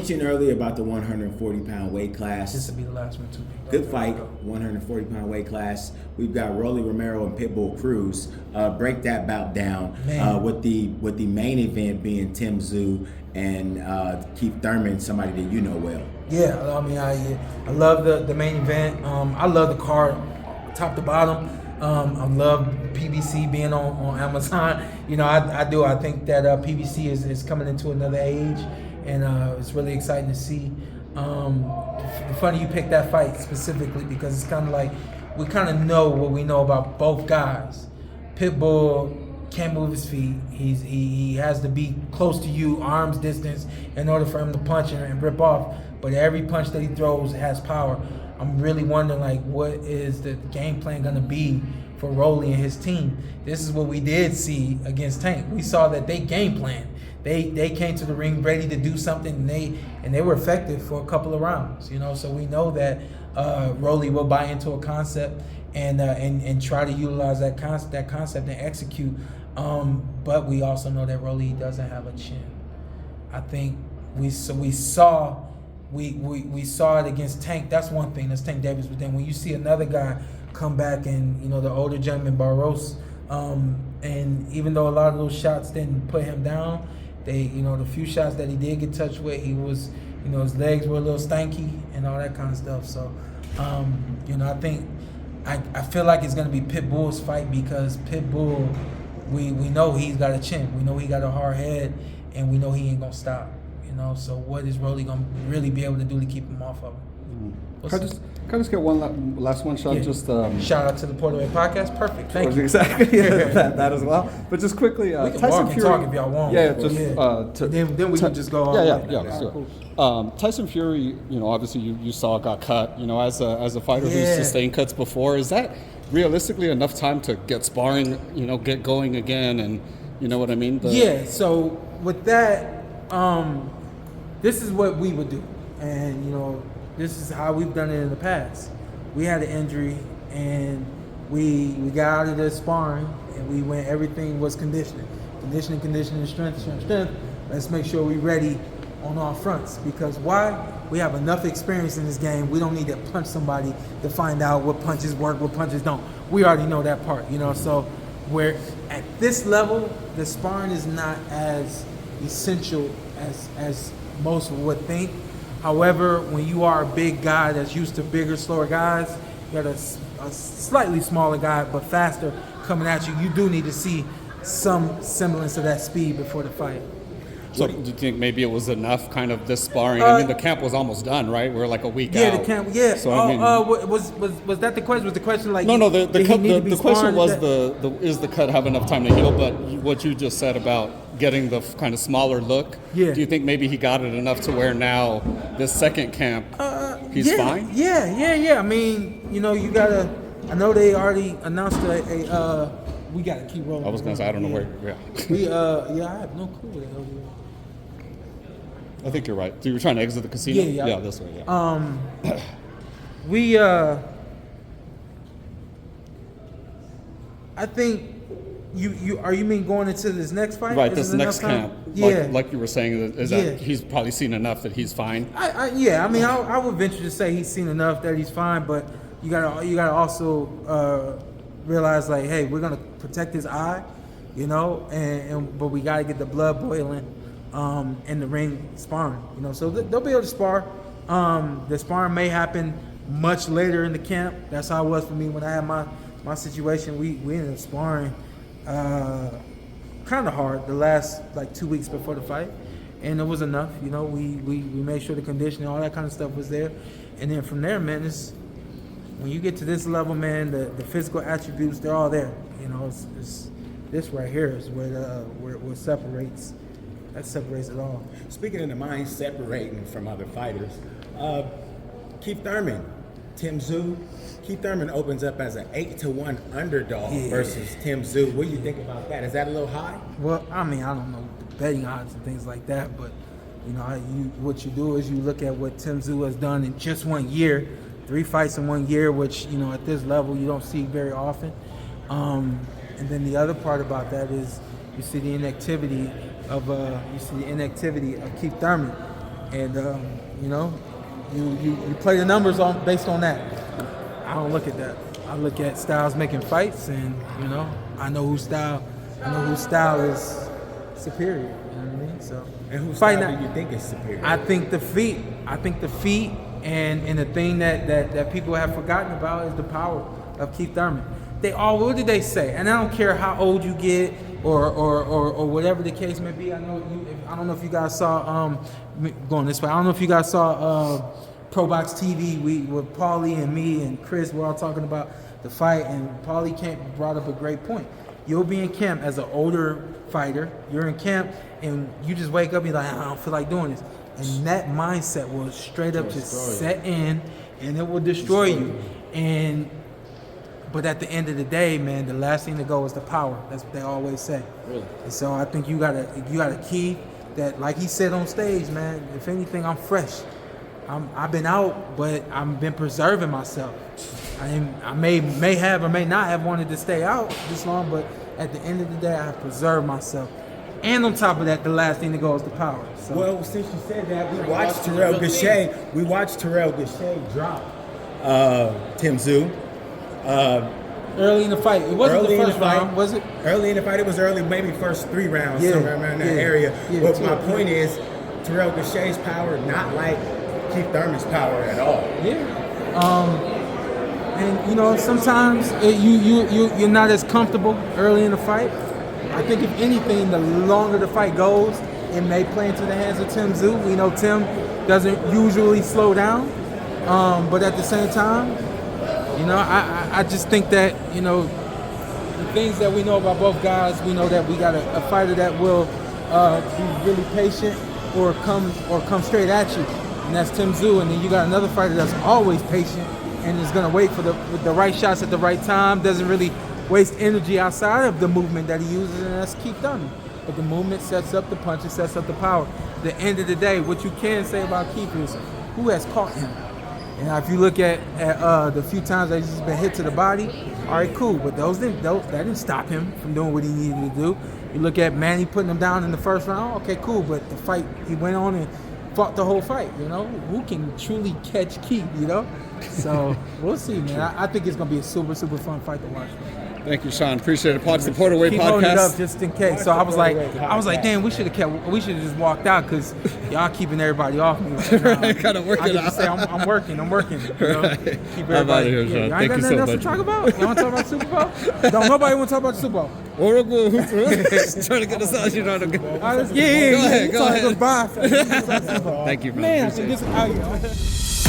mentioned earlier about the 140-pound weight class. This will be the last one too. Good fight, 140-pound weight class. We've got Romero and Pitbull Cruz. Break that bout down with the main event being Tim Tszyu and Keith Thurman, somebody that you know well. Yeah, I mean, I love the main event. I love the card, top to bottom. I love PBC being on Amazon. You know, I do. I think that PBC is coming into another age, and it's really exciting to see. Funny you picked that fight specifically because it's kind of like we kind of know what we know about both guys. Pitbull can't move his feet. He has to be close to you, arm's distance, in order for him to punch and rip off. But every punch that he throws has power. I'm really wondering, like, what is the game plan going to be for Rolly and his team? This is what we did see against Tank. We saw that they game planned. They came to the ring ready to do something, and they were effective for a couple of rounds. You know, so we know that Rolly will buy into a concept and try to utilize that concept and execute. But we also know that Rolly doesn't have a chin. I think we saw it against Tank. That's one thing. That's Tank Davis. But then when you see another guy come back, and you know the older gentleman Barros, and even though a lot of those shots didn't put him down, the few shots that he did get touched with, he was, his legs were a little stanky and all that kind of stuff. So, I think I feel like it's gonna be Pitbull's fight because Pitbull, we know he's got a chin, we know he got a hard head, and we know he ain't gonna stop. So what is Rolly gonna really be able to do to keep him off of him? Can I just get one last one, Shawn? Yeah. Just shout out to the Porter Podcast. Perfect. Thank you. Exactly. that as well. But just quickly, we can Tyson walk Fury. And talk if y'all want. Then we can just go on. Yeah. Let's do it. Tyson Fury, obviously you saw got cut. As a fighter who's sustained cuts before, is that realistically enough time to get sparring? Get going again, and you know what I mean? So with that, this is what we would do, and this is how we've done it in the past. We had an injury, and we got out of the sparring, and we went. Everything was conditioning, strength. Let's make sure we're ready on all fronts. Because why? We have enough experience in this game. We don't need to punch somebody to find out what punches work, what punches don't. We already know that part, So where at this level, the sparring is not as essential as most would think. However, when you are a big guy that's used to bigger, slower guys, you got a slightly smaller guy but faster coming at you, you do need to see some semblance of that speed before the fight. So do you think maybe it was enough, kind of this sparring? I mean, the camp was almost done, right? We're like a week out. Yeah, the camp. Yeah. So was that the question? Was the question like? No. The question was is the cut have enough time to heal? But what you just said about getting the kind of smaller look. Yeah. Do you think maybe he got it enough to where now this second camp he's fine? Yeah. I mean, you gotta. I know they already announced a we gotta keep rolling. I was gonna say I don't know where. Yeah. I have no clue where the hell we are. I think you're right. So you were trying to exit the casino? Yeah, this way. Yeah. I think you mean going into this next fight? Right, this next camp. Yeah. Like you were saying, that he's probably seen enough that he's fine. I would venture to say he's seen enough that he's fine, but you gotta also realize, like, hey, we're gonna protect his eye, but we gotta get the blood boiling. In the ring sparring, so they'll be able to spar. The sparring may happen much later in the camp. That's how it was for me when I had my situation. We ended up sparring kind of hard the last 2 weeks before the fight, and it was enough. We made sure the conditioning, all that kind of stuff was there, and then from there, man, when you get to this level, man, the physical attributes, they're all there. It's this right here is where it separates. That separates it all. Speaking of the mind separating from other fighters, Keith Thurman, Tim Tszyu. Keith Thurman opens up as an 8-1 underdog versus Tim Tszyu. What do you think about that? Is that a little high? Well, I mean, I don't know the betting odds and things like that, but what you do is you look at what Tim Tszyu has done in just 1 year, 3 fights in 1 year, which at this level you don't see very often. And then the other part about that is you see the inactivity of Keith Thurman. and you know, you play the numbers based on that. I don't look at that. I look at Styles making fights, and you know, I know whose style is superior. You know what I mean? So, and whose style do you think is superior? I think the feet. And the thing that people have forgotten about is the power of Keith Thurman. What did they say? And I don't care how old you get or whatever the case may be. I don't know if you guys saw going this way. I don't know if you guys saw Pro Box TV. With Paulie and me and Chris, we're all talking about the fight, and Paulie brought up a great point. You'll be in camp as an older fighter. You're in camp and you just wake up and you're like, I don't feel like doing this. And that mindset will straight up just set in, and it will destroy you. But at the end of the day, man, the last thing to go is the power. That's what they always say. Really? And so I think you got a key that, like he said on stage, man. If anything, I'm fresh. I've been out, but I've been preserving myself. I may have or may not have wanted to stay out this long, but at the end of the day, I have preserved myself. And on top of that, the last thing to go is the power. So. Well, since you said that, we watched Terrell Gausha drop Tim Tszyu. Early in the fight. It wasn't the first round, was it? Early in the fight. It was early, maybe first 3 rounds, somewhere around that area. Yeah, but my point is, Terrell Gausha's power, not like Keith Thurman's power at all. Yeah. And, you know, sometimes you're not as comfortable early in the fight. I think if anything, the longer the fight goes, it may play into the hands of Tim Tszyu. We know Tim doesn't usually slow down, but at the same time, you know, I just think that, you know, the things that we know about both guys, we know that we got a fighter that will be really patient or come straight at you, and that's Tim Tszyu. And then you got another fighter that's always patient and is going to wait for the right shots at the right time, doesn't really waste energy outside of the movement that he uses, and that's Keith Thurman. But the movement sets up the punches, sets up the power. At the end of the day, what you can say about Keith is who has caught him. And if you look at the few times that he's been hit to the body, all right, cool. But that didn't stop him from doing what he needed to do. You look at Manny putting him down in the first round, okay, cool. But the fight, he went on and fought the whole fight, you know? Who can truly catch Keith, you know? So we'll see, man. I think it's going to be a super, super fun fight to watch. Thank you, Shawn. Appreciate it. Watch the Porter Way Keep podcast. holding it up just in case. So I was like, damn, we should have just walked out because y'all keeping everybody off me. Right, kind of working I out. just say I'm working. You know? Right. Keep I'm out of everybody. here, Shawn. Y'all ain't Thank got you nothing so else much. to talk about? Y'all want to talk about Super Bowl? Don't nobody want to talk about the Super Bowl. Just trying to get us out. You know. Go ahead. Go ahead. Bye. Thank you, bro. Man, Appreciate it. this is